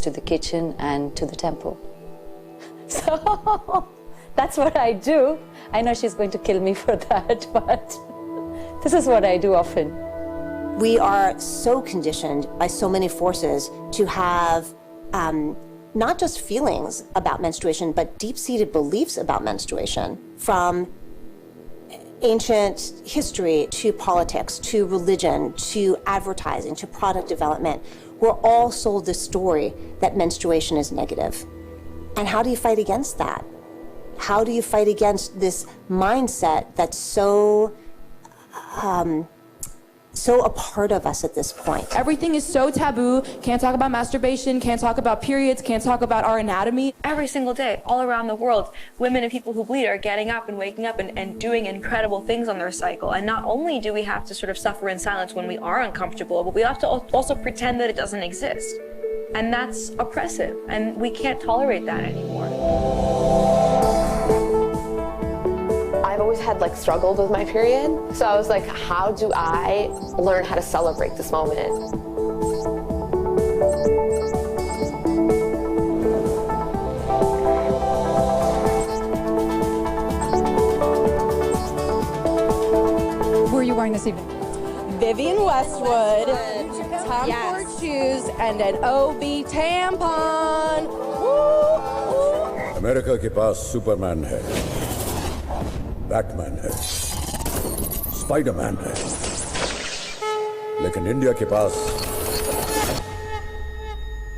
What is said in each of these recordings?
to the kitchen and to the temple. So that's what I do. I know she's going to kill me for that, but this is what I do often. We are so conditioned by so many forces to have not just feelings about menstruation, but deep-seated beliefs about menstruation, from ancient history to politics, to religion, to advertising, to product development. We're all sold this story that menstruation is negative. And how do you fight against that? How do you fight against this mindset that's so a part of us at this point? Everything is so taboo. Can't talk about masturbation, can't talk about periods, can't talk about our anatomy. Every single day, all around the world, women and people who bleed are getting up and waking up and doing incredible things on their cycle. And not only do we have to sort of suffer in silence when we are uncomfortable, but we have to also pretend that it doesn't exist. And that's oppressive, and we can't tolerate that anymore. I've always had struggled with my period. So I was like, how do I learn how to celebrate this moment? Who are you wearing this evening? Vivian Westwood, Tom Ford shoes, and an OB tampon. Woo! America के पास Superman है, Batman है, Spiderman है, लेकिन India के पास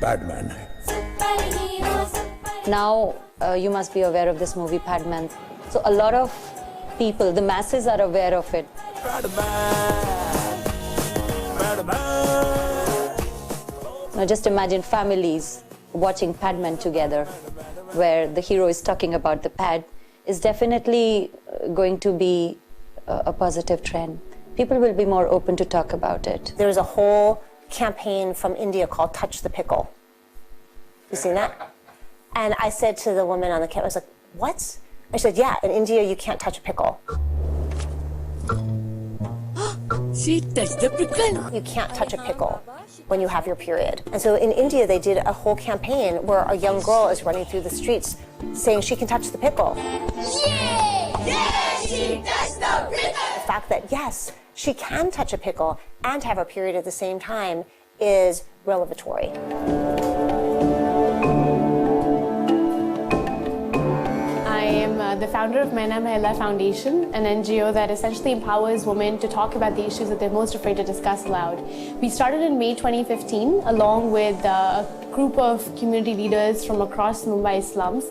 badman है. Now, you must be aware of this movie, Padman. So a lot of people, the masses are aware of it. Now just imagine families watching Padman together, where the hero is talking about the pad, is definitely going to be a positive trend. People will be more open to talk about it. There's a whole campaign from India called Touch the Pickle. You seen that? And I said to the woman on the camera, I was like, what? I said, yeah, in India you can't touch a pickle. She touched the pickle. You can't touch a pickle when you have your period. And so in India they did a whole campaign where a young girl is running through the streets saying she can touch the pickle. Yeah, she touched the pickle. The fact that, yes, she can touch a pickle and have her period at the same time is revelatory. I am the founder of Maina Mahila Foundation, an NGO that essentially empowers women to talk about the issues that they're most afraid to discuss aloud. We started in May 2015 along with a group of community leaders from across Mumbai slums.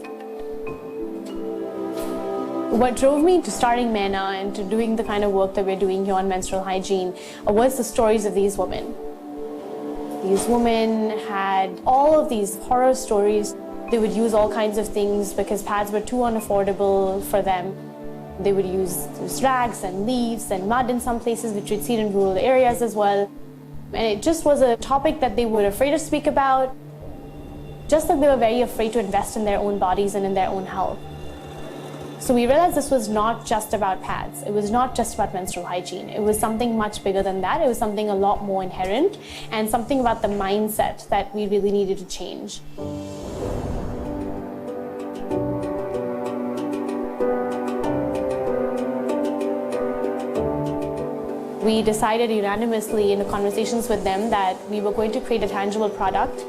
What drove me to starting Maina and to doing the kind of work that we're doing here on menstrual hygiene was the stories of these women. These women had all of these horror stories. They would use all kinds of things because pads were too unaffordable for them. They would use rags and leaves and mud in some places, which we'd seen in rural areas as well. And it just was a topic that they were afraid to speak about, just like they were very afraid to invest in their own bodies and in their own health. So we realized this was not just about pads. It was not just about menstrual hygiene. It was something much bigger than that. It was something a lot more inherent and something about the mindset that we really needed to change. We decided unanimously in the conversations with them that we were going to create a tangible product.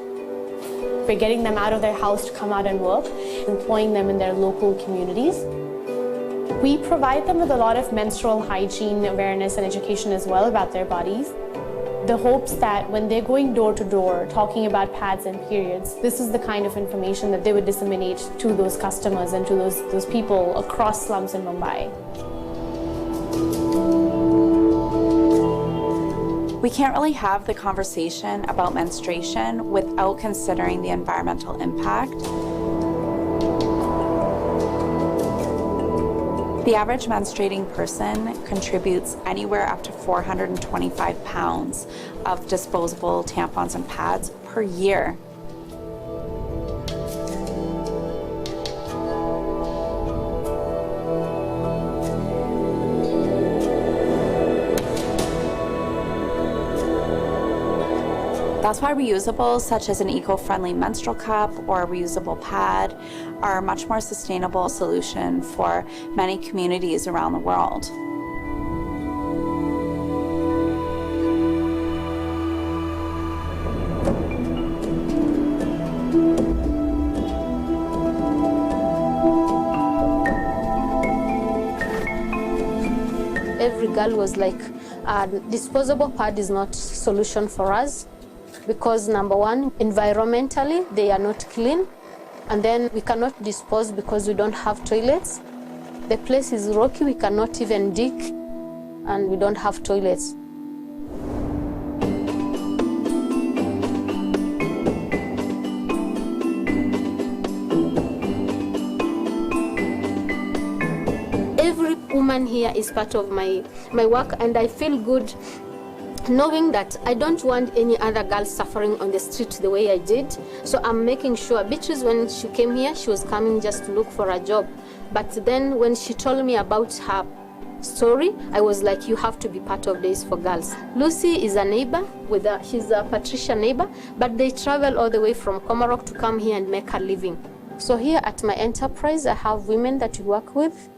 We're getting them out of their house to come out and work, employing them in their local communities. We provide them with a lot of menstrual hygiene awareness and education as well about their bodies. The hopes that when they're going door to door talking about pads and periods, this is the kind of information that they would disseminate to those customers and to those people across slums in Mumbai. We can't really have the conversation about menstruation without considering the environmental impact. The average menstruating person contributes anywhere up to 425 pounds of disposable tampons and pads per year. That's why reusables such as an eco-friendly menstrual cup or a reusable pad are a much more sustainable solution for many communities around the world. Every girl was like, disposable pad is not solution for us because number one, environmentally, they are not clean. And then we cannot dispose because we don't have toilets. The place is rocky, we cannot even dig, and we don't have toilets. Every woman here is part of my work, and I feel good knowing that I don't want any other girl suffering on the street the way I did. So I'm making sure. Beatrice, when she came here, she was coming just to look for a job. But then when she told me about her story, I was like, you have to be part of Days for Girls. Lucy is a neighbor, she's a Patricia neighbor, but they travel all the way from Komarok to come here and make a living. So here at my enterprise, I have women that we work with.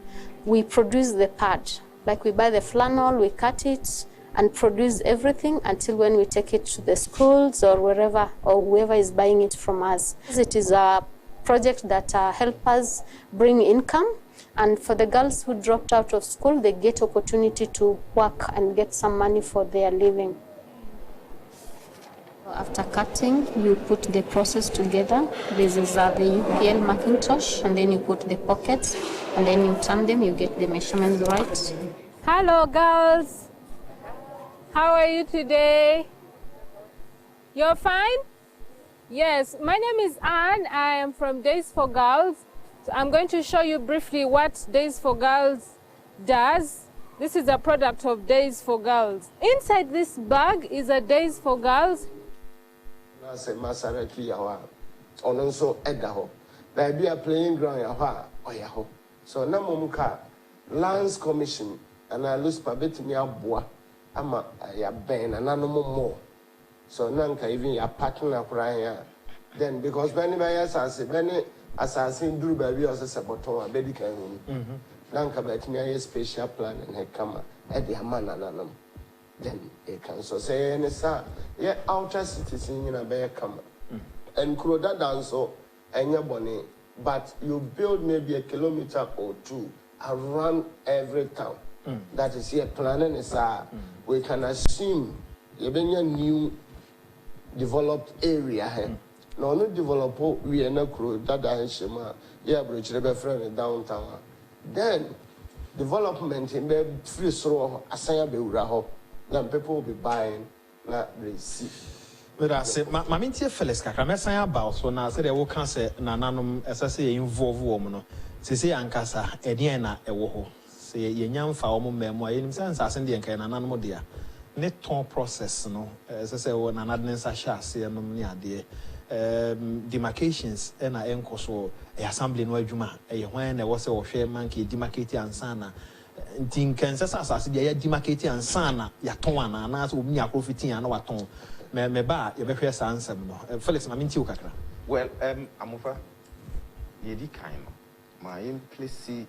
We produce the pad. Like we buy the flannel, we cut it, and produce everything until when we take it to the schools or wherever, or whoever is buying it from us. It is a project that helps us bring income, and for the girls who dropped out of school, they get opportunity to work and get some money for their living. After cutting, you put the process together. This is the UPL Macintosh, and then you put the pockets, and then you turn them, you get the measurements right. Hello, girls. How are you today? You're fine? Yes, my name is Anne. I am from Days for Girls. So I'm going to show you briefly what Days for Girls does. This is a product of Days for Girls. Inside this bag is a Days for Girls. So now Lands Commission and I lose pabet me aboa ama ya ben and more. So nanka even your partner crying. Then because many buyers many assassin drew baby or saboton baby can nanka bet me a special plan and he come at the man and then it can so say any sir yeah outer citizen in a bear come and Kroda dance and your bonnet, but you build maybe a kilometer or two around every town. That is here planning is we can assume you been a new developed area here. No, no develop we are not crew that I shema yeah bridge the friend downtown. Then development in the free throw asaya be uraho. Then people will be buying not receive. But I said, Mamintia Felix Kakamesa about so now said I will cancel Nananum as I say involve woman. Say Ankasa, Ediana, a woho. Say young fowl memoir in sense as Indian can an animal dear. Net ton process, no, as I say, when an adness shall say no near dear. Demarcations and I enco so a assembly no juma, a when there was a share monkey demarcated and sana. Tinkenses as the demarcated and sana, Yatona, and as Umia Profiti and Waton. Me ba ye be hwe answer no Felix ma minti ukakra. Well amofa ye di kind no my place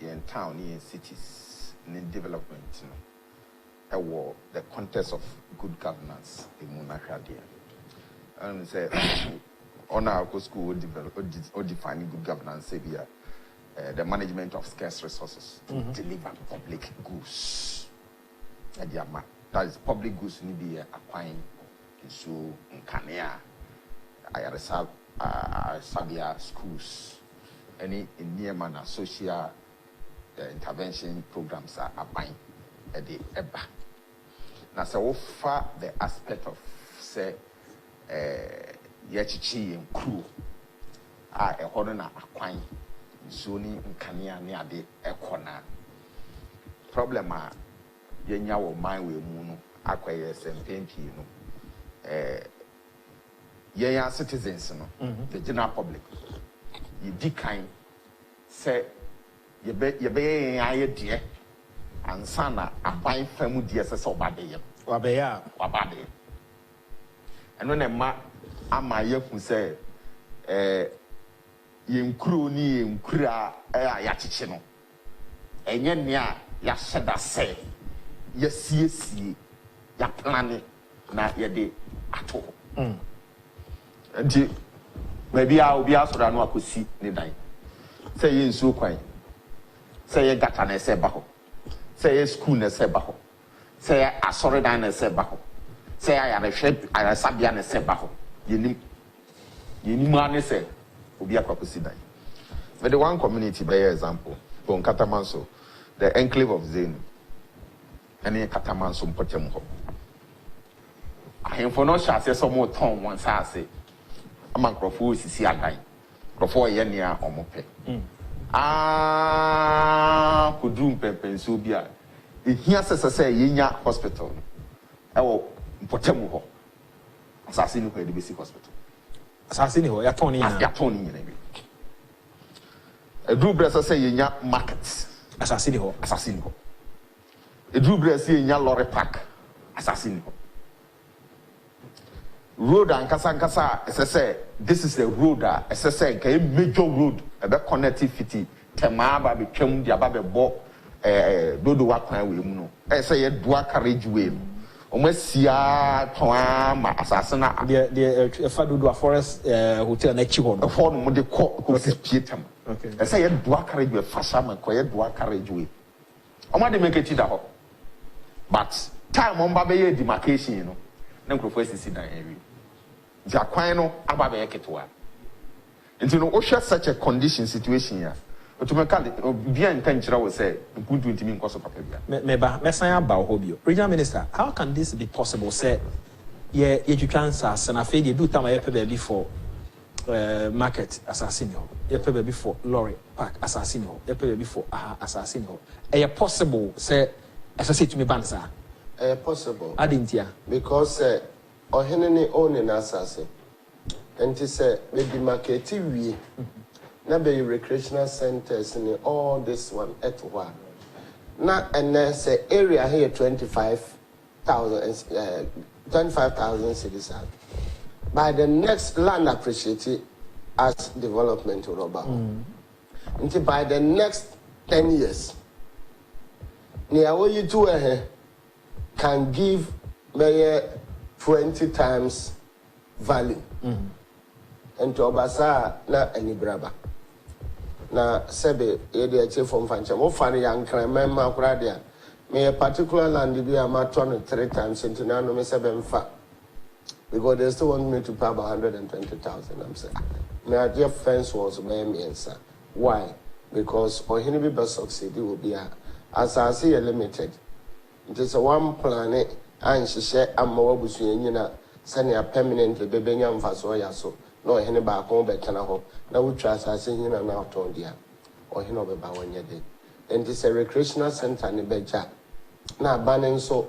in town in cities in development no the context of good governance in Munakadia and say on our school develop or defining good governance say the management of scarce resources to deliver public goods that is public goods need be acquiring so in Kenya Sabia schools any in near manner social intervention programs are buying at the EBA. Now so far the aspect of say Yachichi and crew are a horror acquiring so in Kenya near the Ekona problem are yenya wo man we mu no akweye SMPP no yenya citizens no the general public you decline say ye be aye de ansana aban famu de se so obade ye wabeya ɛno na ma ama yɛhu sɛ yɛnkuro ni yɛnkura a yɛakyekye no ɛnyɛ nea yɛahyɛ da sɛ yɛsiesie yɛaplane na yɛde ato hɔ nti baabi a obi asɔre ano akɔsi ne dan sɛ yɛ nsuo kwan sɛ yɛ gata na ɛsɛ ba hɔ sɛ yɛ school na ɛsɛ ba hɔ sɛ yɛ asɔre dan na ɛsɛ ba hɔ sɛ yɛ ayaresabea na ɛsɛ ba hɔ yɛnim ane sɛ obi akɔsi dan but the one community by example for Katamanso the enclave of Zenu ɛne Katamanso mpɔtam hɔ ahemfo no hyɛ ase sɛ ɔmo tɔn wɔn saase ama nkurɔfoɔ osisi adan nkurɔfoɔ yɛ nea ɔmo pɛ koduru mpɛmpɛnsuo bi a ehia sɛ yɛnya hospital ɛwɔ mpɔtam hɔ asase no hɔ yɛde bɛsi hospital asase ni hɔ yɛtɔn ne nyina bi eduru brɛ sɛ yɛnya market asase ni hɔ eduru brɛ sɛ yɛnya lorry park asase ni hɔ road ankasa ɛsɛ sɛ this is a road a ɛsɛ sɛ nka major road ɛbɛ connectivity tɛmaa ba betwam de aba bɛbɔ dodo wakwan wɔ mu no ɛsɛ yɛ dua carriageway no ɔmo asia tɔn ma asase na deɛ ɛfa dodo a forest hotel na akyi hɔ no ɛfɔ no mo de kɔ si pie tam ɛsɛ yɛ dua carriageway fa sama kɔ yɛ dua carriageway ɔmo ade make ti da hɔ but time ɔmo ba bɛyɛ demarcation no na nkurɔfoɔ asisi dan ɛwi nti akwan no aba bɛyɛ ketewa nti no wohwɛ such a condition situation ya otumekali bia nka nkyerɛ wo sɛ mpuntu ntimi nkɔ so papa bia meba mɛsan aba hɔ bio regional minister how can this be possible sɛ yɛtwitwa nsase na afei deɛ du tam a yɛpɛ baabi for market asase ni hɔ yɛpɛ baabi for lorry park asase ni hɔ yɛpɛ baabi for asase ni hɔ ɛyɛ possible sɛ ɛsɛ sɛ ɛtumi ba ne saa possible adentia because ɔhene ne own na asase enti sɛ baby market wie na be recreational centers in all this one at one na and say area here 25,000 cities by the next land appreciate as development to Roba until by the next 10 years near what you do can give maybe 20 times value and to Obasa na any braba na sebe yede ache from fancha mo fane yankran memma kura dia me a particular land bi am turn 3 times into na no me sebe mfa because they still want me to pay about 120,000 I'm saying me a dear fence was by me answer why because ohini bi be succeed will be as I see limited it is a one planet and she share am wabusu nyina sani a permanently bebenya mfa so ya so no hene ba ko be kana ho na wutwa asase hina na oton dia o hene obeba wanye de and this a recreational center ne beja na banen so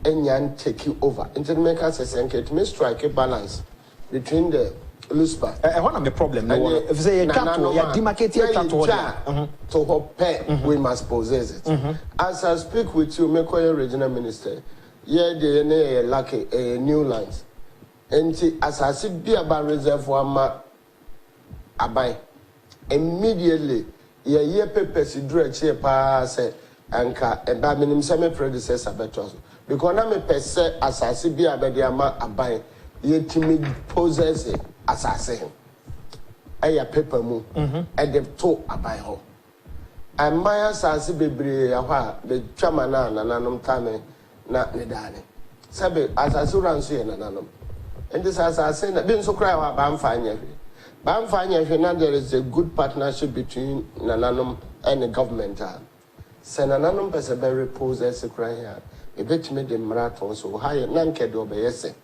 enyan take over into make us senket me strike a balance between the luspa one of the problem no if say you can't to demarcate your to pay we must possess it as I speak with you make your regional minister the ne lucky new lines enti asase bia ba reservoir ma abai immediately ye papers dru achi pa say anka eba minim say me predecessor betos because na me pese asase bia be dia ma abai ye timi possess asase eya paper mu e de to abai ho amaya asase bebre ya ho a be twama na nananom tame na ne dane sabe asase ranso ye nananom. And this as I say, been so cry about Bamfanya. There is a good partnership between Nananum and the government. Senananum is a very possess a cry here. A bit made the marathon so high, none can do by essay.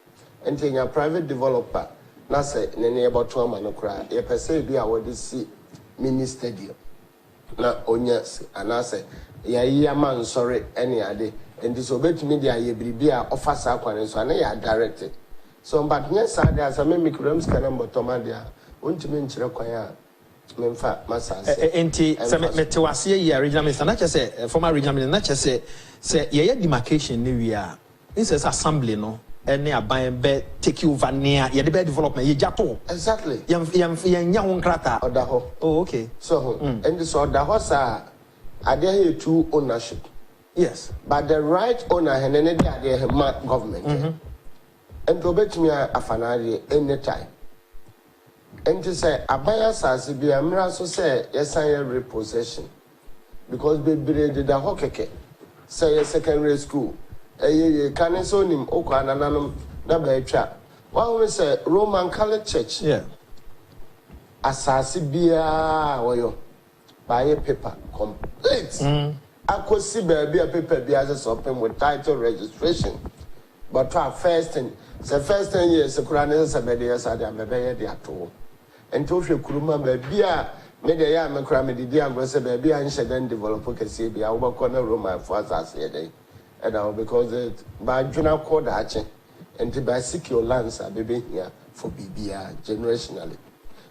And in your private developer, Nasa, Nene about 2 man cry, a per se be our DC mini stadium. Na onyas, and I say, ya man, sorry, any idea. And disobey media, ye be offers aquarium, so I directed. So, but yes, I as a mimic rooms can Tomadia, won't you mention a choir? Memfa, Massa, Enti, Metawasi, regional minister, not just say, former regional minister, not just say, ye demarcation, we are. This is assembly, no, any aban be take over near ye the development ye jato. Exactly. Yam krata. Odaho. Oh, okay. So and this Odaho sa are there two ownership. Yes. But the right owner and then the government. And to bet me a fanari anytime. And to say abaya sasi bi amra so say yes I repossession. Because baby did the hokeke. Say secondary school. Can so nim okwa nananum na ba atwa. One we say Roman Catholic Church. Yeah. Asasi bia woyo. Buy paper complete. Akosi baby a paper be as open with title registration. But our first thing, the first 10 years, the Quran is a media side and maybe they are told. And to show Kuruma, maybe a media, and crammed the young was a baby and she then develop a CB. I will corner Roma for us a day. And now because it by Juna called Hatching and to buy secure lands are baby here for BBR generationally.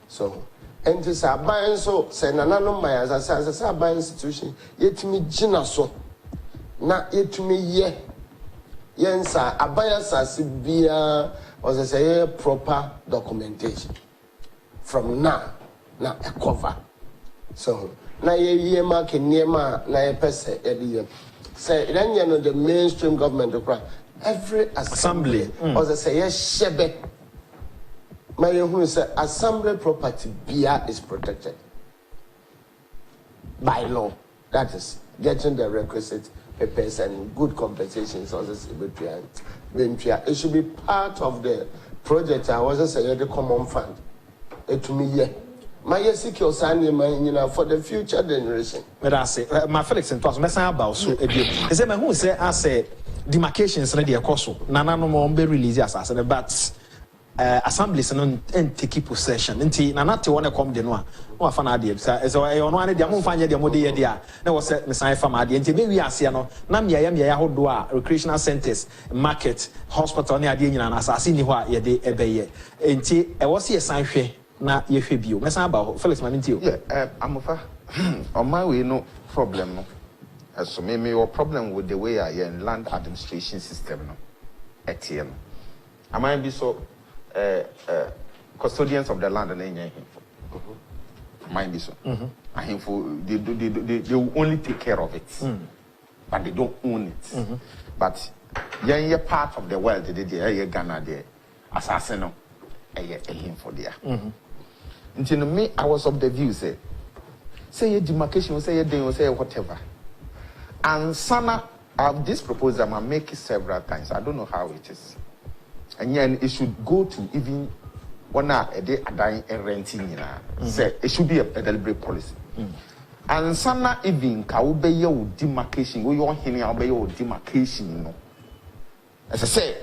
So, and to say, buying so, say, Nanano, my as I say, buying institution, yet me Gina so, not yet me ye. Yes, sir. Abaya Sasibia was a proper documentation. From now a cover. So now ye mark in Yema, na a pese every say then you know the mainstream government to cry. Every assembly was a say yes shebe. My who say assembly property beer is protected by law. That is getting the requisite papers and good compensations also it should be part of the project. I was saying the common fund. It to me, yeah. My secure signing for the future generation. But I say, my Felix and Toss, Messan about so a bit. Is that who say I say demarcations ready a course? Nana no more be released as I said, but assemblies and take possession. Until Nana to want to come the no fan idea. So I on one day, I'm find the modi idea. Now was set Messiah from idea. Until maybe I see no, Namia Yahodua, recreational centers, market, hospital, near the Indian assassin, what ye de ebay. Until I was here, sign na ye febio. Messan about Felix Manintio. Yeah, I'm on my way, no problem. No. So maybe your problem with the way I am land administration system. No, ATM. I might be so custodians of the land and then might be so. I think for they will only take care of it, but they don't own it. But you're part of the world. They Ghana there, assassin. Him for there. Until me, I was of the view say demarcation, say they say whatever. And Sana, this proposal I make it several times. I don't know how it is. And then it should go to even one a day a dying and renting. Say it should be a deliberate policy. And Sana even kaube your demarcation, we want him obey your demarcation. As I say,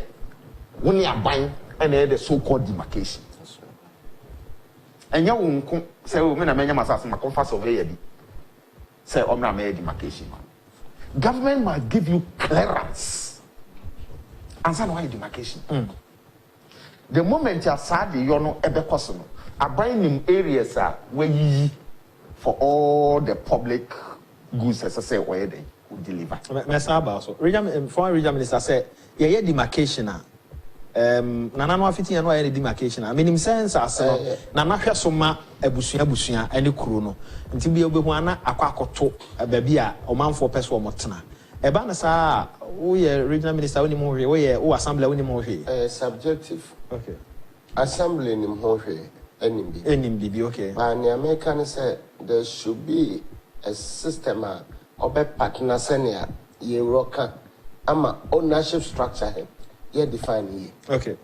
when you are buying and the so-called demarcation. And you won't say, when I make my confess of a say, Omra made demarcation. Government must give you clearance. And so why demarcation? The moment you are sad, you know, every person are buying in areas where you for all the public goods, as I say, where they would deliver. Foreign regional minister said, yeah, demarcation. Nana no afiti ya no aye demarcation. I mean, in sense as Nana hwe so ma abusua ene kuro no. Nti bi obehu ana akwakoto baabi a Omanfm pese o motena. Eba na sa wo ye regional minister woni mo hwe, wo ye wo assembly woni mo hwe. Subjective. Okay. Assembly ni mo hwe enimbi. Enimbi, okay. And the American said there should be a system obe partner senior ye roka ama ownership structure him. Yeah, define here. Okay.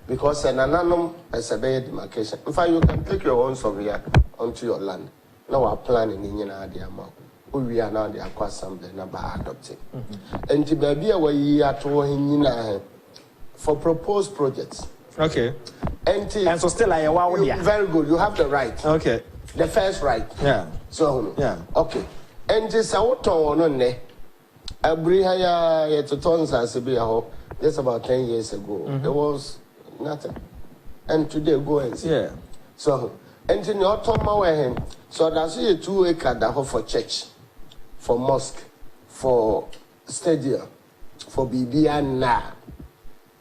Because an anonymous is a bad demarcation. In fact, you can take your own surveyor onto your land. Now we're planning in your idea. We are now the Aqua Assembly number adopting. And to be away here to for proposed projects. Okay. And so still I very good. You have the right. Okay. The first right. Yeah. So yeah. Okay. And this auto on ne. Abrihaya to tons as a just about 10 years ago, there was nothing. And today, go and see. Yeah. So, and in your time, so that's a 2 acre for church, for mosque, for stadium, for BBN now.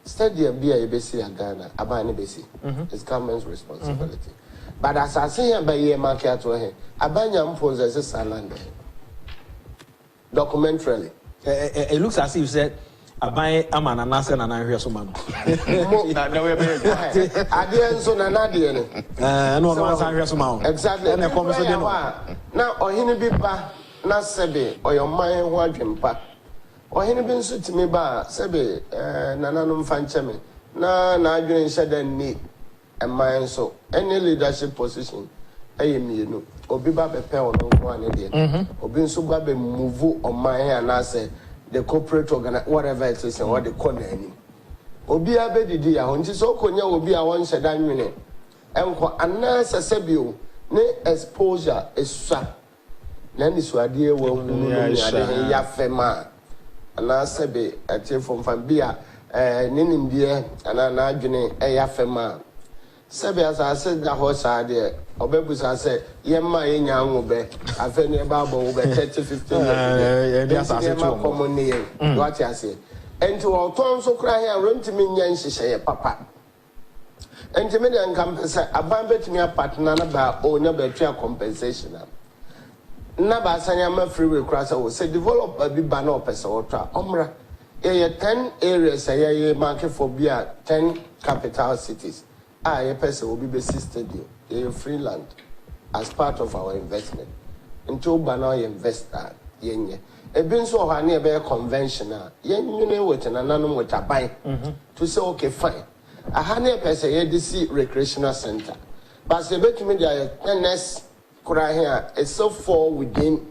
Steady be a besi a Ghana, abani besi. It's government's responsibility. But as I say, by ye market to him, abanya possesses a land. Documentarily. It looks as if you said, Abai Aman and Nasan and I hear some man. I didn't so Nanadian. No one hear some. Exactly. And now, or hini be ba, na sebe, or your mind wandering pa. Or hini been so to me ba, sebe, Nananum Fanchame. Na doing said and need a mind so. Any leadership position, me, no. Obiba be pay on one idiot. Obin so be move on my hair and I say the corporate organ, whatever it is, and what they call any. Obi abedi dia, unti so konya obi a one sedan minute. And anasa sebio, ne exposure is sa. Nani swadi wo ya fema. Anasa be a team from Fambia, ninim dear, and an agony a ya fema. Sebe as I said the horse idea, Obebus I said, Yema in Yamobe, I feel about 30-15 years. Common name, what I say. And to our tongue so cry and run to me, and she say, Papa. And to me, and compensate, abandoned me a partner about owner betrayal compensation. Naba Sanyama free request, I will say, develop a big banner person or tra Omra. 10 areas, a market for beer, 10 capital cities. A person will be assisted in free land as part of our investment. Until Bana investor, yenye. A bin so her near conventional, yen with an anonymous with a buy to say, okay, fine. A honey person, ADC recreational center. But say, bet me, the NS cry here is so far within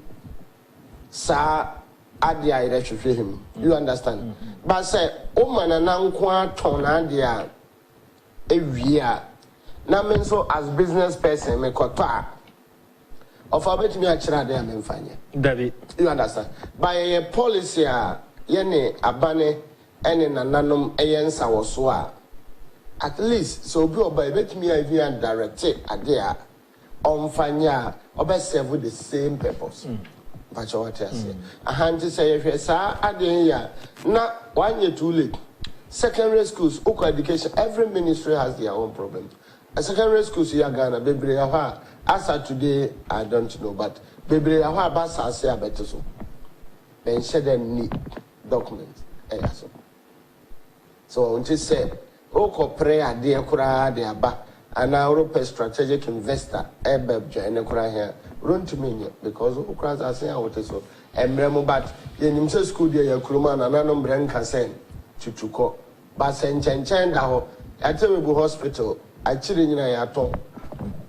Sa Adia electric him. You understand? But say, oh man, and unqua tonadia. Every year, now so as business person, me kota. Of a bit me a chira there, me fanya. David, you understand? By a policy, yene abane, ene nananum ayensa waswa. At least, so be by bit me a even direct idea on fanya, or serve the same purpose. But what I say, a hand to say, if you say, idea, not 1 year too late. Secondary schools, education, every ministry has their own problem. A secondary schools here Ghana, Bebre Aha, as of today, I don't know, but Bebre Aha, Bassa say a better so. Then share them need documents. So, when she said, Oko prayer, dear Kura, dear Ba, and now Europe strategic investor, Ebeb, and Kura here, run to me because Okras are saying what is so. And remember, but in school, dear Kuruman, and Anum Bren Kasen. Chuchuko, but Saint Chanda, I tell you, hospital, I chill in a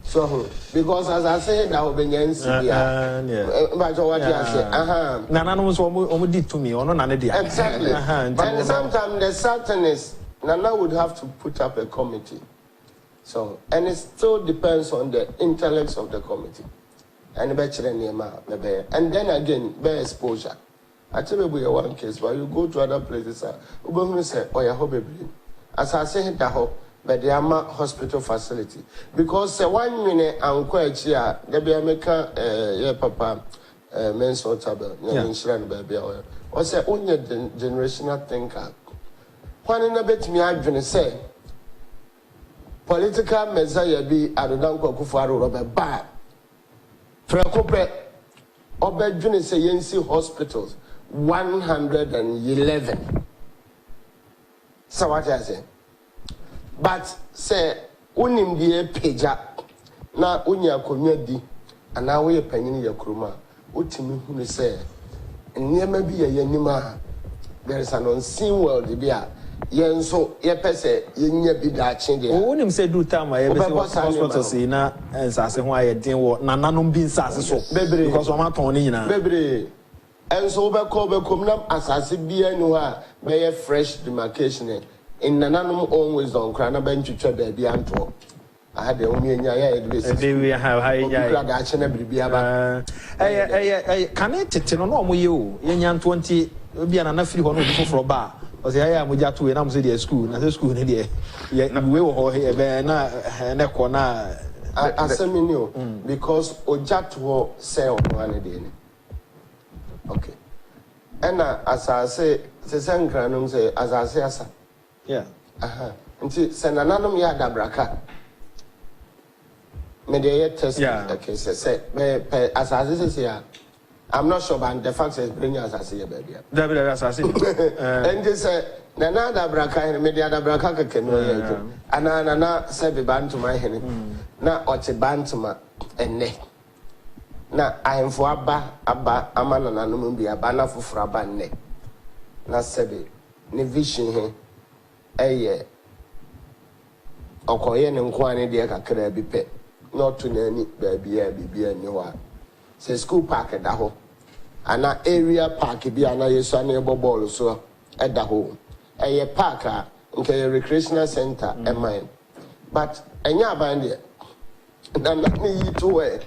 so because as I said, I will be against but what I say, Nana was almost did to me, or no, exactly. And sometimes the sadness, Nana would have to put up a committee. So, and it still depends on the intellects of the committee. And then again, bear exposure. I tell you, we are one case, but you go to other places, you say, oh, yeah, as I say, but the Ama hospital facility. Because 1 minute, I'm quite here, there be a maker, papa, menstrual tablet, baby, or say, only generational thinker. One in a bit me, I'm going to say, political messiah be at the Danko Kufaru of a bar. Frecope, Obed say, Yensi hospitals. 111. So what I say? But say unim die peja na unya konwadi ana we panyin yakruma utimi hunu say nneema bi ye yanima there is an unseen world bi a yenso ye pese yenya bi da ache de unim say do time ye be hospital say na ensase ho aye den wo nananom bi nsase so because o ma ton ni nyina bebre. And so we come up as I see be fresh demarcation in Nananum always on Crana Bench baby and talk. I had the only we have high can it no you yan 20 be an free one for bar. Was I am with Jatu and I'm the school, and the school in the we were here na I send me new because Ojatu sell one day. Okay. And as I say, the same granum say, as I say, Yeah. Nti se nananom ya dabraka. Me dey test. Okay, say as this here. I'm not sure, but the fact is bring us as here, baby. David as and they say nana dabraka and media dabraka kekeno. Ana say be ban to my hen. Na oche ban to my enne. Na I am for abba amana nanum bi abana fufura aba nne. Na sebe ne vision he eye okoye ne nko ane de kakra bi pe not to nani baby bibia ni ho a say school park da ho ana area park bi ana yeso ana ebo ball so e da ho eye park a nke recreational center e mine but enya aban de na me yi to e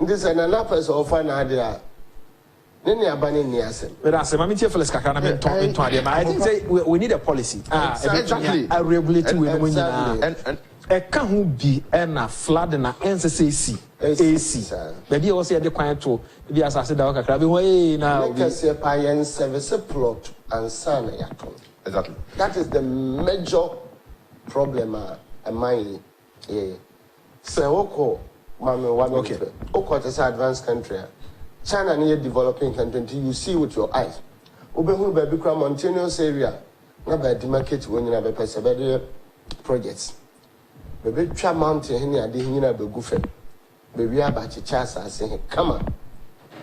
this an another person offer na dia nene abani ni asem but as mama tie feles kakra na me ton ade I think say we need a policy exactly a regulate we no nyina and can who be na flood na NCC AC baby e wo say de kwan to bi asase da kakra bi ho na we can say pa service plot and san yaton exactly that is the major problem among so oko mama one okay oko is an advanced country China near developing country you see with your eyes obehu baby kra mountainous area na ba di market when you na be person projects baby twa mountain he ade he na be gu fem baby aba chicha asase he come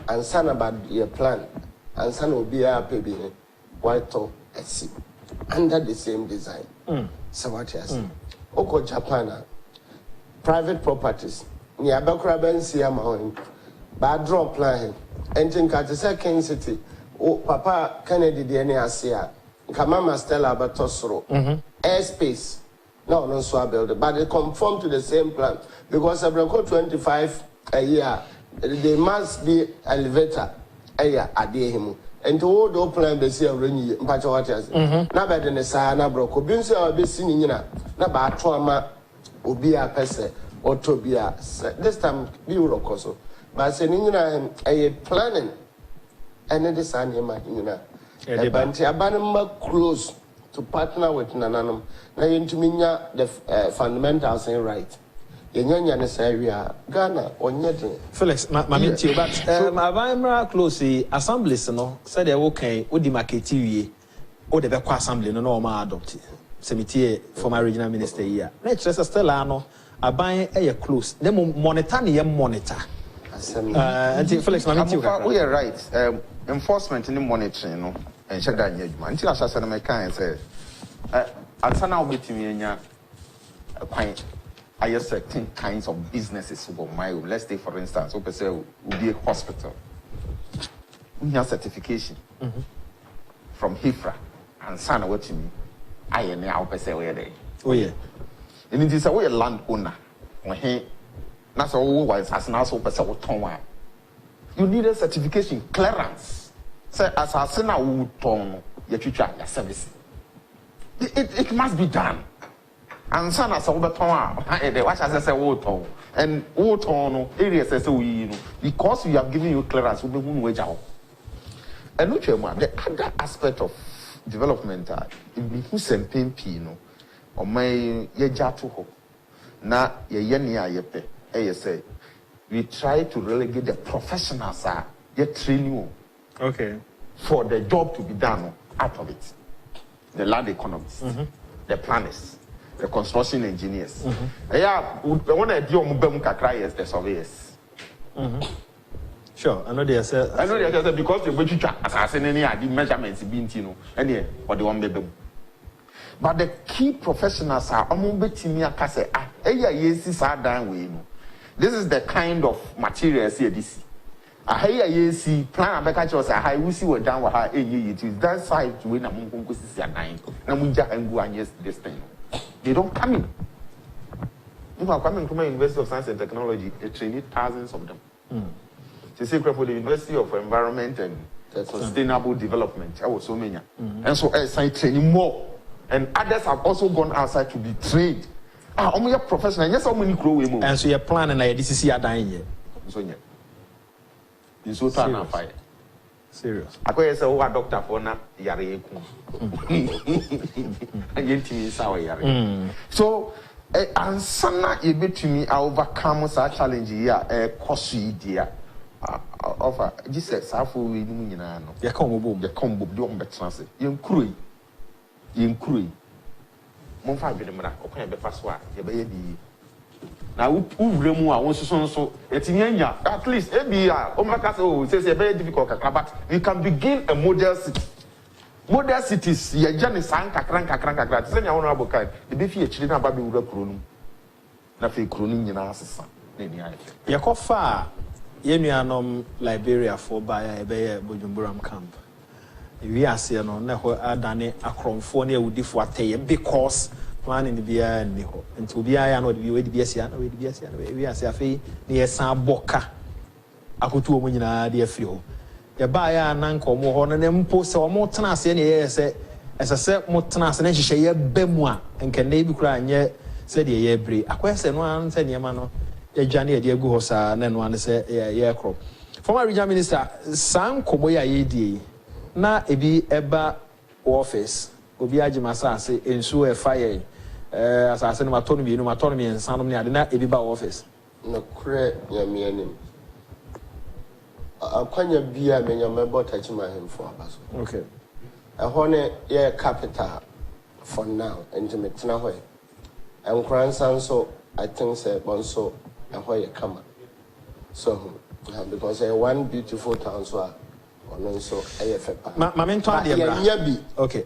and san about your plan and san obi a pebi white to see under the same design so what yes oko Japan private properties ni abakura bensi ama hon ba draw plan and think at the second city oh papa Kennedy de ne ase a nka mama Stella batosoro airspace no so build but they conform to the same plan because every 25 a year they must be elevator a year ade him and all the plan be see already mpacho what yes na be de ne sa na broko bi nso a be si ni nyina na ba ato ama obi a pese otobia this time be urokoso but say ni nyina a planning and it is an nyina e banti abanma close to partner with nananum na yentuminya the fundamentals and right yenyanya ne saria Ghana onyede Felix mami tio but abamra close assemblies no said they wo kan odi market wie o de be kwa assembly no na ma adopt semitie former regional minister here na Teresa Stella no aban e close dem monitor ne monitor and Felix mami tio we are right enforcement and monitoring no and check that adwuma until asase na me kan say ansana obetimi enya kwan I certain kinds of businesses for my own. Let's take for instance we say will be a hospital we have certification from HIFRA and sana wetimi I na we say we there oh yeah and it is a way land owner when he na so we was as na so person we ton wa you need a certification clearance say as asena we ton ya twitwa ya service it must be done and sana so we ton a the what as say we ton and we ton no area say we no because we have given you clearance we be hu we jaw and no twem the other aspect of development it be hu sempem pi no o mai ye jato ho na ye ne ayepe e say we try to relegate the professionals ye train you okay for the job to be done out of it the land economists the planners the construction engineers when I do mubem kakra yes the surveyors sure I know they say because the butcher assassin any the measurements be no any or the one bebem but the key professionals are betimi akase yesi sa dan we no this is the kind of materials here this yesi plan abeka cho say we see we down wa it is that side we na munkonko sisi adan na munja angu anyes this thing they don't come in if I come in from University of Science and Technology they train thousands of them they say for the University of Environment and Sustainable Development I was so many and so I training more and others have also gone outside to be trained omo your professional yes how many grow we move and so your plan na this is adan here so nya in so turn and fire Serious. Akoye say who a doctor for na yare eku. Yentimi sa yare. So ansana ye betumi overcome such challenge here cost you dia. Offer Jesus afo we ni nyina no. Ye kan obo de on betena se. Ye nkurui. Mon fa bi de mra. Okwan ye be fa so a ye be ye di. Na uvre mu a won so etimi anya at least ebia o maka say say very difficult kakra but we can begin a model city. Model cities ye jane san kakra say nya won abokai e be fi echiri na ba be wura kuro nu na fe kuro nu nyina asesa na ni aye ye kofa ye nuanom Liberia for ba e be ye Bojumburam camp we ase no na ho adane akromfo na ewudifo ateye because planning the beer and Niho. And to be I know the way the BSC, we are safe near San Boca. Akutu Munina, dear Frio. The buyer and uncle more on them post or more tenas any as I said, more tenas and she share bemois and can they be crying yet, said the year breed. A question one said Yamano, the Johnny, dear Guhosa, and then one said, yeah, crop. Former regional minister, Sam Koboya Yedi, na ebi eba office. Obi agima asase ensu e fire asase no matonu bi no matonu mi ensanom ne ade na ebi ba office no kure nyame anim akwanya bia menya mebo tachi ma hemfo abaso okay ehone ye capital for now and me tena hoye enkransan so I think say bonso ehoye kama so because one beautiful town so so Mamento okay,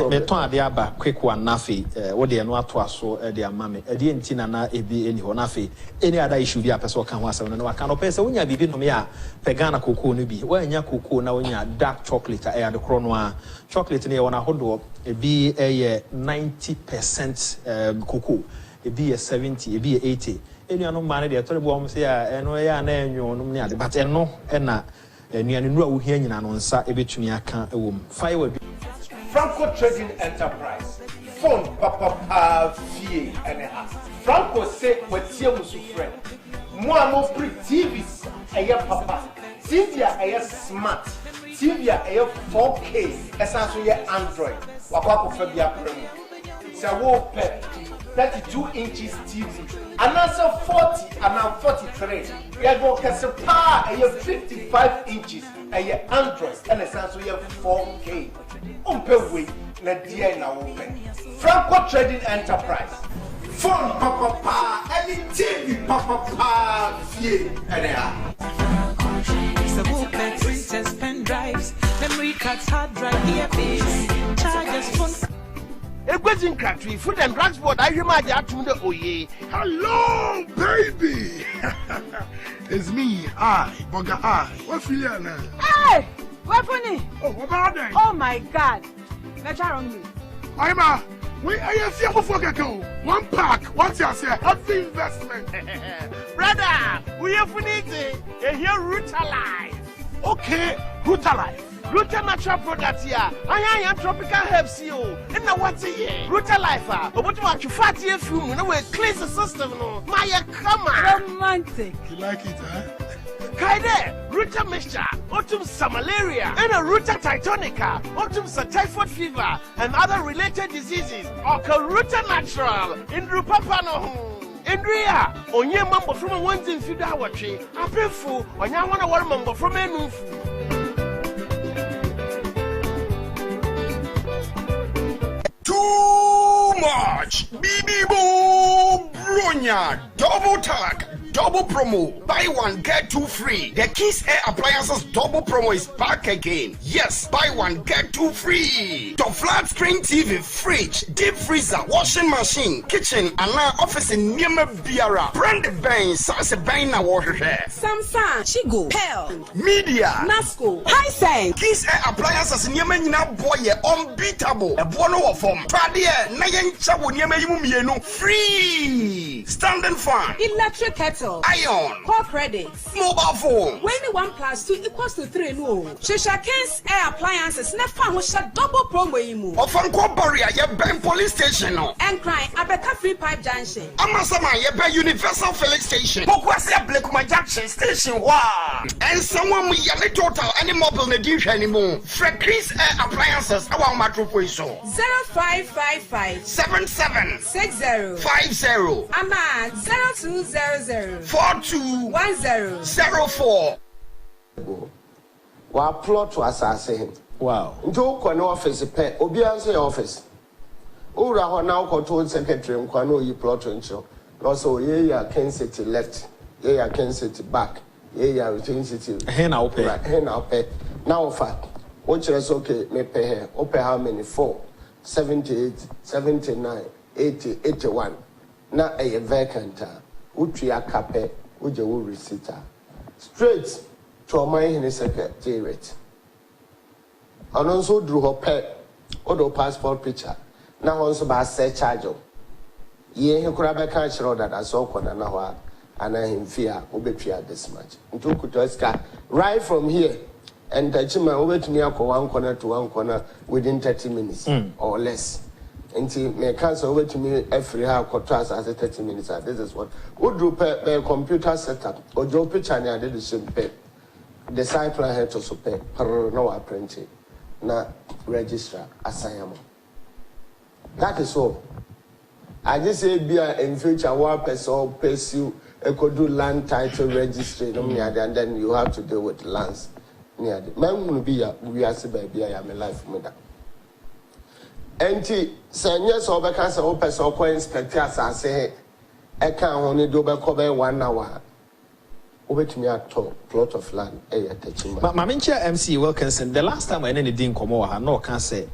me ton ade aba quick one nafi wo de no ato aso de amame e de ntina na ebi eni ho nafi any other issue bi apeso kan ho asem no waka no pese wonya bibi no me a pegana cocoa no bi wonya cocoa na wonya dark chocolate e de kro no a chocolate ne wona hodo ebi 90% cocoa ebi 70 ebi 80 eni anu ma ne de to bo am se a eno ya na enwo no ne ade but eno na Franco Trading Enterprise. Phone papa fee and a half. Franco say what you friend. Moi pre TVs a papa. Cynthia a smart. Cynthia a 4K. Essentially Android. Wako Fabia Premium. So 32 inches TV. And also 40 and now 43. You go Casapa a 55 inches a Android and essentially 4K. Umpe na dia na open. Franco Trading Enterprise. Phone papa any TV papa fee anyhow. So booklet, printers, pen drives, memory cards, hard drive, earpiece, chargers, phone. Egwezin country, food and transport. I remind you to oye. Hello, baby. It's me, Boga What feel you now? Hey, what funny? Oh, what about that? Oh my God, let's try on me. I'm we are you fearful for one pack. What's your say? Heavy investment, brother. We have funny. Here, Ruta Life. Okay, Ruta Life. Ruta natural products here. I am tropical herbs here. And now what's here? Ruta Life. But what about you fatty food? No way, cleanse the system. No, Maya, come on. Romantic. You like it, huh? Kaide, Ruta mixture, autumn malaria, and a Ruta titonica, autumn typhoid fever, and other related diseases. Okay, Ruta natural in Rupapano. Andrea, on your mambo from a one thing feed our tree. I pay for on your one mambo from a new. Too much! BB Boo Bronya double tag, double promo. Buy one, get two free. The Kiss Air Appliances double promo is back again. Yes, buy one, get two free. The flat screen TV, fridge, deep freezer, washing machine, kitchen, and now office in Niema Biara. Brand Bang, Sasa Bang na water hair. Samsung, Chigo, Pearl, Media, Nasco, Hisense. Kiss Air Appliances Niema Nina Boye unbeatable. A bono of form. Padia, Nayan Chabu Niema Yumienu free. TV, standing fan, electric kettle, iron, core credits, mobile phone. When 1 + 2 = 3 no. Shesha Kings Air Appliances na fan wo sha double promo yi mu. Ofanko barrier ye ben police station no. And cry Abeka Free Pipe Junction. Amasama ye ben Universal Filling Station. Bokwase Blekuma Junction station wa. And someone mu yale total any mobile na di hwa anymore. Chris Air Appliances our metro so 0555 77 60 50 ama 0200 42 10 04. Wa plot to assassin. Wow. Njo kwa no office pe obi anso your office. Ura ho na ko to secretary nkwa no yi plot ncho. No so ye ya Ken City left, ye ya Ken City back, ye ya Retain City. He na ope. He na ope. Now offer. What you okay, me pay here. Open how many? 4, 78, 79, 80, 81. Now a vacant. Utria cape, uja will receipt. Straight to my in secretariat. And also drew her pet or the passport picture. Now also by say charge. Ye he could have a catch road that I saw corner now and I him fear obetria this much. Into Kutoska right from here. And Tachima over to me 1 corner to 1 corner within 30 minutes or less. Until may cancel over to me every hour quarters as 30 minutes. This is what would do per computer setup or Joe picture and I did the same pay. The site plan had to pay per no apprentice. Na register assignment. That is all. I just say be in future 1 person pays you a could do land title registry and then you have to deal with lands. Yeah, man will be a we are baby. I am a life with that. And seniors over cancer open so co inspectors and say, I can't only do back over 1 hour. Over to me at plot of land. Mamincha MC Wilkinson, the last time I didn't come over, no can say,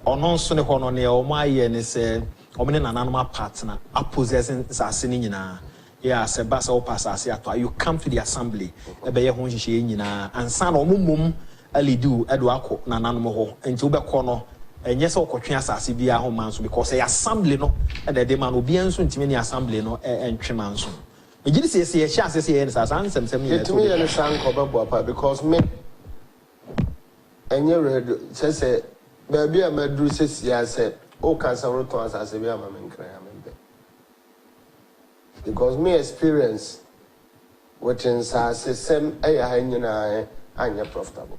on Sunday on your my and say, Omen an animal partner, opposing Sassinina. Yeah, Sebasa Opasa, you come to the assembly, a bear honshina, and son or mum, Alidu, Eduako, Nanamo, and Tuba Corner, and yes, or Cochiasa, Sibia Homans, because a assembly no, and the demand will be answered to many assembly no, and Tremanson. You did say a chance to see as answer to me and a son called because me and you says, baby, I made do says, yes, said, oh, cancer returns as a man. Because me experience within same and you're profitable.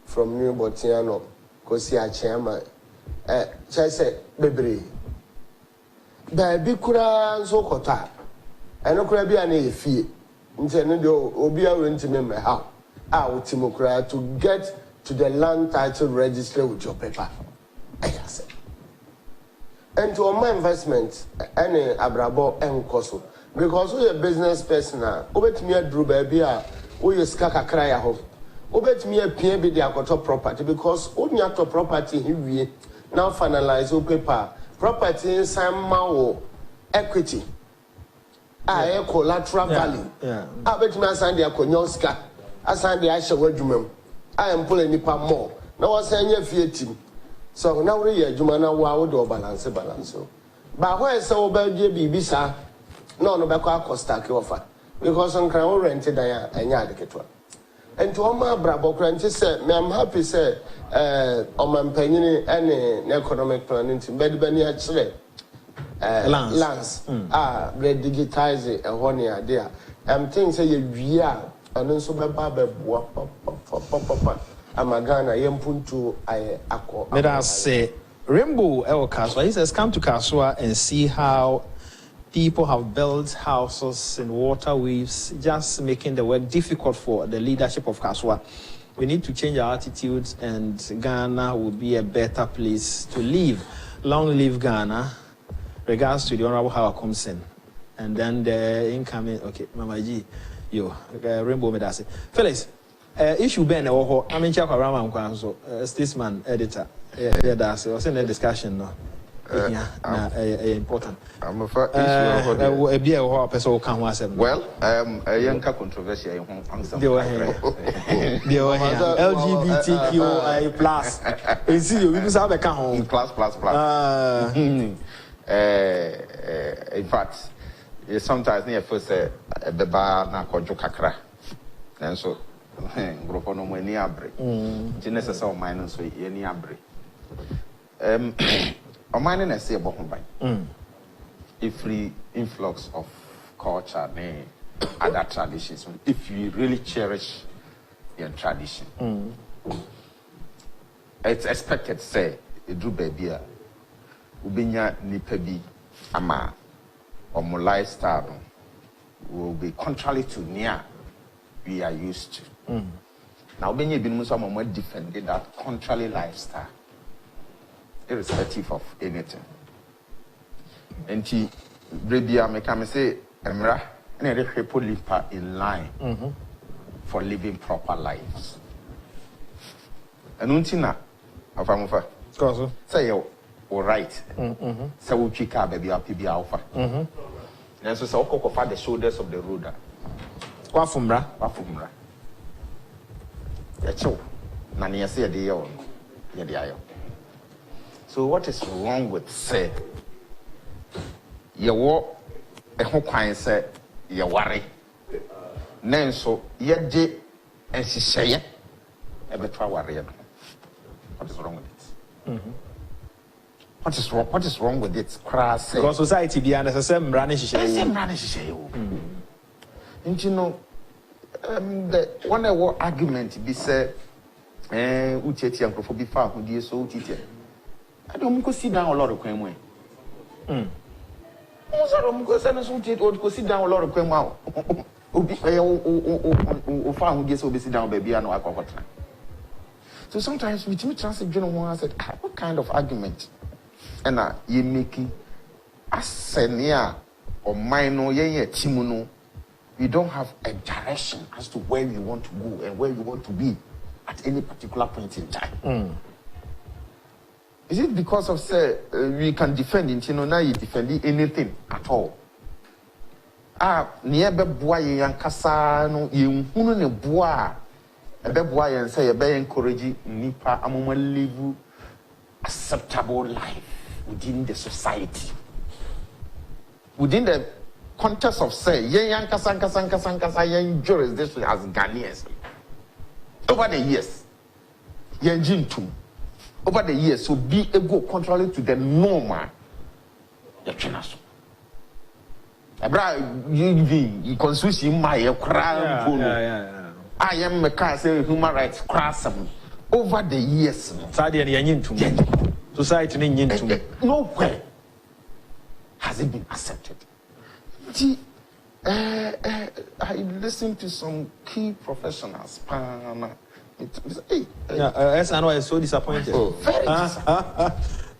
From New Botiano, Kosia Chama, Chase Baby. Baby Kura so kota. I know could be an fee. Intended Obia went to me how out Timokra to get to the land title register with your paper. I said. And to my investment, any abrabo and koso. Because we a business person now, obet me a drew baby, we a skaka cry a home. Obet me a PB the akoto property because only after property he now finalize o paper. Property in some equity. I collateral value. I bet me assign the akonyoska, assign the Asha Wajumem. I am pulling nipa more. Now I send you a team. So now we are Jumana wow do balance. But where is so bad baby sir? No back Costa offer. Because on crown rented I yard. And to all my bravo cranches said, I'm happy said Omanfm any economic planning to bed Benny actually lands red digitize a honey idea. Things say you are and then so baba Amagana Yempuntu I Ako. Let us say Rainbow El Kaswa. He says, come to Kaswa and see how people have built houses and waterways, just making the work difficult for the leadership of Kaswa. We need to change our attitudes, and Ghana will be a better place to live. Long live Ghana. Regards to the Honorable Howard Comson. And then the incoming, okay, Mama G, Rainbow Medasi. Felix. Issue Ben or I mean check around so statesman editor. Yeah, that's was in the discussion no. Important. I'm a issue a beer or person can was well, a younger controversy LGBTQI plus. You see you have a count plus. In fact, sometimes near first the bar na kojo kakra. And so group no money abre. Genesis of mine so any abre. On mine I say about Mumbai. A free influx of culture and other traditions. If you really cherish your tradition, it's expected say it do baby ubinya nipebi ama or lifestyle will be contrary to near we are used to. Now ubinya been some more defending that contrary lifestyle, irrespective of anything. And she Brabia make say Emra and people live in line for living proper lives. And untina of Amufa. Say you all right. So we check out baby up to alpha. And so Oko for the shoulders of the road. Wafumra. Yacho. Nania say the yo. So what is wrong with say you walk a whole kind say you worry. Then so ye and she say ever try worry. What is wrong with it? What is wrong with it? Crass. Because society behind us same running she and you know the one argument be said Ucheti and Crophobia who dear so teacher. I don't go sit down a lot of crime. Go sit down a lot of crime. Who gets to sit down, baby, I know I got time. So sometimes we translate general I said, what kind of argument? And you making asenia or minor ye timuno. We don't have a direction as to where we want to go and where we want to be at any particular point in time. Is it because of say we can defend it, now you defend anything at all? Near boy yankasa no hunu ne boa boy and say encourage nipa amoma live acceptable life within the society. Within the context of say yankasa yan jurisdiction as Ghanaians. Over the years, over the years, so be able contrary to the normal. You constitution my crime. I am a car say human rights cross over the years. Society nowhere has it been accepted. I listened to some key professionals. Yes, I know. I so disappointed.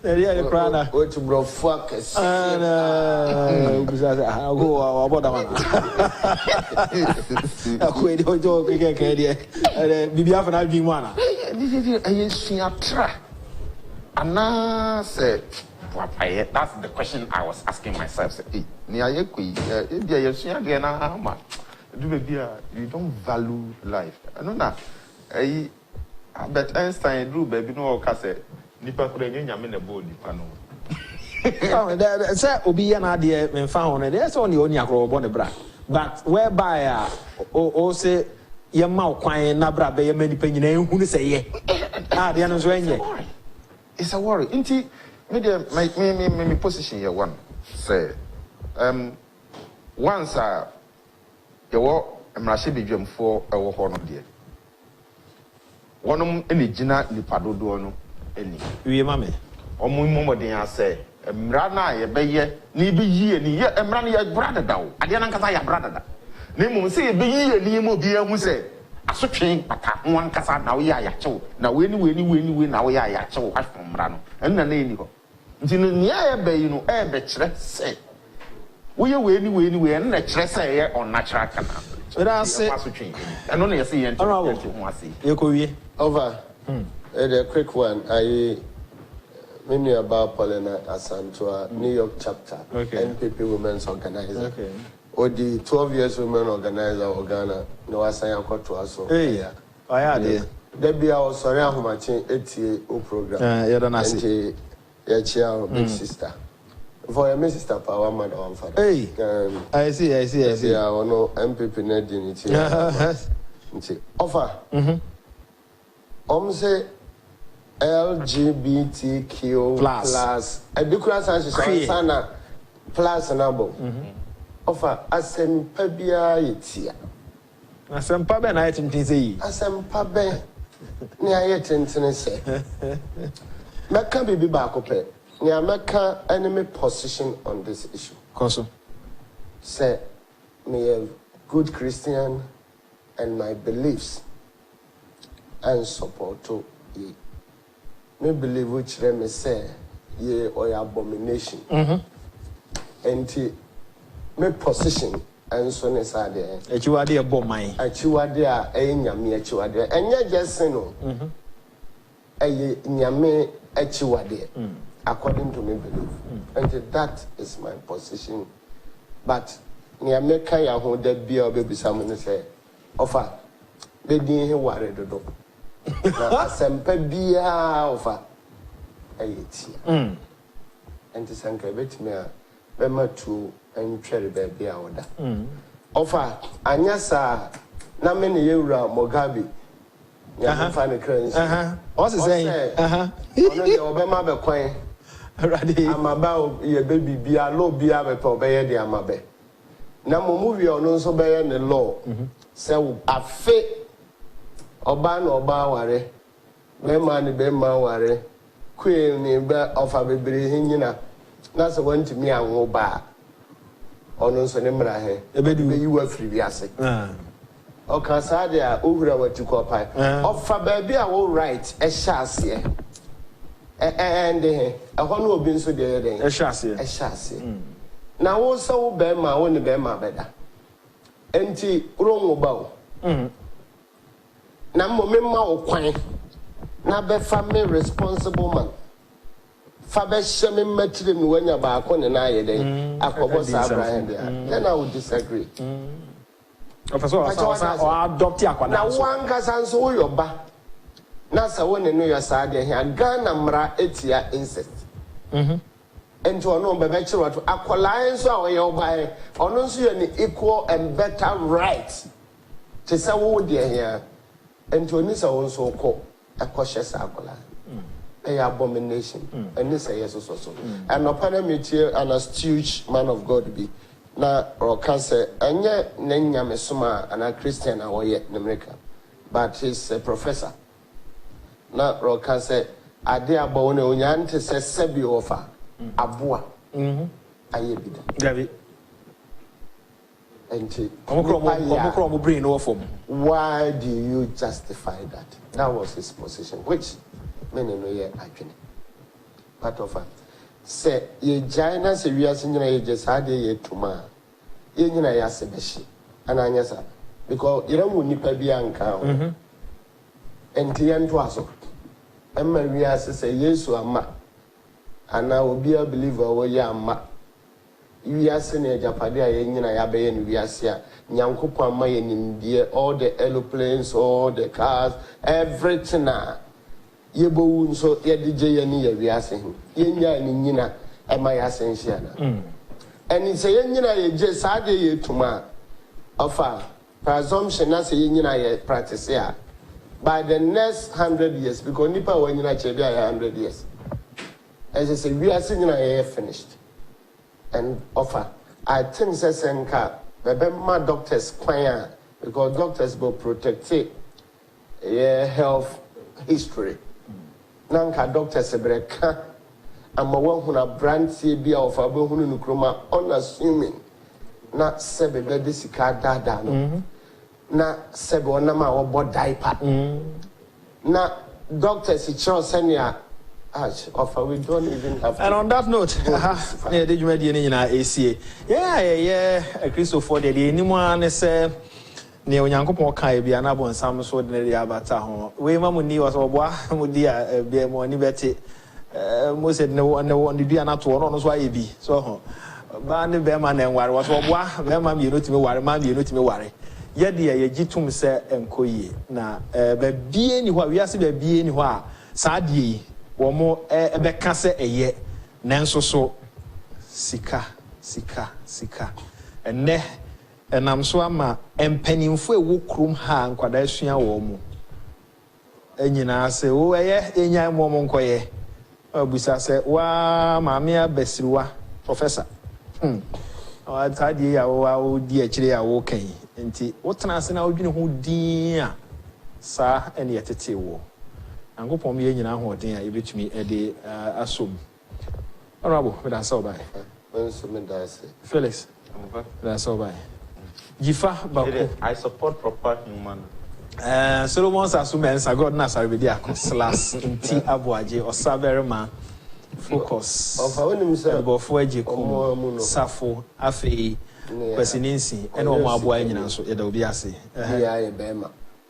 Very disappointed. What to bro fuck us? That's the question I was asking myself. You don't value life. I know that. But Einstein drew baby no case. Nipa kure nyame na bo nipa no. Say obi ya na de me fa ho no. There's only akro bo ne bra. But whereby o say ye ma kwan na bra be ye ma nipa nyina ehunu say ye. De no so enye. It's a worry. Inti me position here one say once you wo emrahye bedwamfo ewo ho no de. One any gina nipa dodo no eni wie mame omumodin ase emra na ye beye ni bi yie ni ye emra na ye brada dawo ade na nkasa ya brada da na mum se ye bi yie ni mo bi ahu se asotwen pata ho nkasa na wo ya ya chew na we ni na wo ya ya chew afomra no enna na eni ho nti no ni ya be yi no e be kire se wo ye we ni enna kire se ye unnatural kana asotwen eno na ye se ye nti ho ase ye ko wie over. A quick one. I mean about Paulina Asantua, New York chapter, NPP Women's Organizer. Or the 12 years women organizer of Ghana, no Asayan to us. Hey, I had there be our sorry, how much 80 program. Yeah, your big sister. For your sister power mother one father. Hey. I see. Yeah, no MPP net unity. Offer. Say LGBTQ plus. Education sana plus nabo. Offer asempa bia yetia. Asempa be na yetintin sei. Asempa be ni ayetintin se. Meka bibi ba ko pe. Ni ameka enemy position on this issue. Koso. Say me a good Christian and my beliefs and support to ye. Me believe which me say ye or abomination. And me position and so ne sa there. Echiwade ebo man. Echiwade a nyame echiwade. Enye just no. Eye nyame echiwade. According to me belief. And that is my position. But nyame kan ya ho da bia obebisa mo ne say offer be din he ware dodo. Na asempa bia offer ayetia. And sanka betimi a be matu and cherry baby oda. Offer anyasa na me ne yewura Mugabe. Ya fa ne currency. What's he saying? Ono ye obema be kwan. Ready. Amaba ye baby bia law bia be pe obeye de amabe. Na mo movie ono nso be ne law. Se afe oba na oba ware. Be man be man ware. Queen ni be offer bebre hinyina. Na se want me anwo ba. Ono nso ne mra he. Ebe yi wa free biase. Okay, so they are over what you call pie. Offer baby, I will write a chassis. And a honor of being so the other day. A chassis. Now, also, Bema, only Bema better. Empty wrong about. Now, Momma or Quine. Now, be family responsible man. Faber Shamin Metrin when you're back on an eye day. I propose Abraham there. Then I would disagree. Professor, or adopt Yakwana. Now, one can so your back. Nasa one in your side here, Ghana Mra Etia incest. And to a number bachelor to Aqualines or your by, or no see any equal and better rights. To say, oh, dear here, and to Nisa also call a cautious Aquila. A abomination, and this a yes also. And upon me here, an astute man of God be. Na Rokanse, and yet Nenya Mesuma and a Christian or yet in America, but he's a professor. Na Rokanse, I dare bone onyan to say Sebi offer Abua. I David. And why do you justify that? That was his position, which many know yet actually. Part of it. Say, ye China, say we are singing a just had a tuma. Ye Yasebeshi, and Anyasa, because you don't need to be uncounted. And Tian Twasso. And Maria say, yes, or ma. And I will be a believer or yamma. You are sending a Japadia, Yabe, and we are here. Nyankupa, my in India, all the aeroplanes, all the cars, everything. Yebo so ye DJ and ye we are saying. Yenya and Nina and my essential. And it's a Yena ye just had ye to ma. Offer presumption as a Yena practice here. By the next 100 years, because Nipa when you 100 years. As I say, we are saying I finished. And offer. I think Senka, my doctors choir, because doctors will protect health history. Nanka doctor sebreka ama wahuna brand bi a ofa be hunu nukroma unassuming na sebe be de sika dada no na sebe onama obo diaper na doctors chiro senia offer we don't even have to. And on that note yeah the jumadi ni nyina ACA yeah Christopher de ni mo an say ne onyankopon kan bia na bon sam so de ne abata ho we ma munni was oboa mudi a bia mo ni beti mo said ne bia na to no so aye bi so ho ba ne be ma na enware was oboa be ma mi no timi ware ma mi no timi ware ye de ye gitum se enkoyie na ba bie ni ho a wiase ba bie ni ho a sa de wo mo be ka se eye nanso so sika. Ene enam so ama empanimfo ewo krom ha nkwada asua wo mu. Enyina se wo eye enya mo nkoye. Abusa se wa maame abesiriwa professor. Awa tadi ya wo di akire ya wo kan. Nti wotena ase na wodwene ho din a sa ene yetete wo. Ankopom ye nyina ho den a yebetumi ede asom. Honorable, that's all by. Felix, that's all by. Jifa, I support proper human. Solomon's assuments are God Nasaridia, Slas, T. Abuaje, or Saverma, Focus, Bofuaji, Safo, Afe, Presidency, and Omabuan, so it will be a say.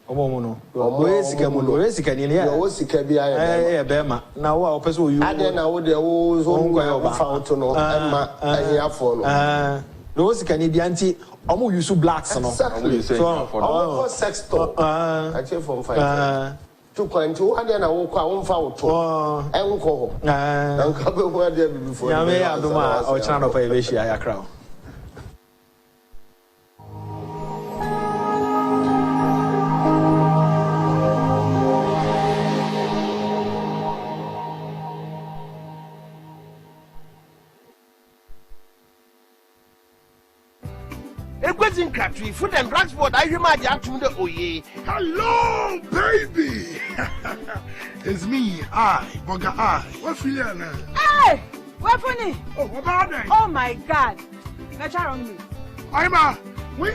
Omono, where's the Camuno? Where's the Canadian? What's the Cabia? Bema. Now, our person you. I don't know the old fountain or Emma, for those Canadian tea, almost use blacks. Exactly. So, sex talk. I came from 2.2, and then I walk out fountain. And go. And come where there before. I may have or channel for a crowd. In country, food and transport. I imagine the Oye. Hello, baby. It's me, Boga I. What feel you now? Hey, what funny? Oh, what about that? Oh my God, that's wrong me. I'm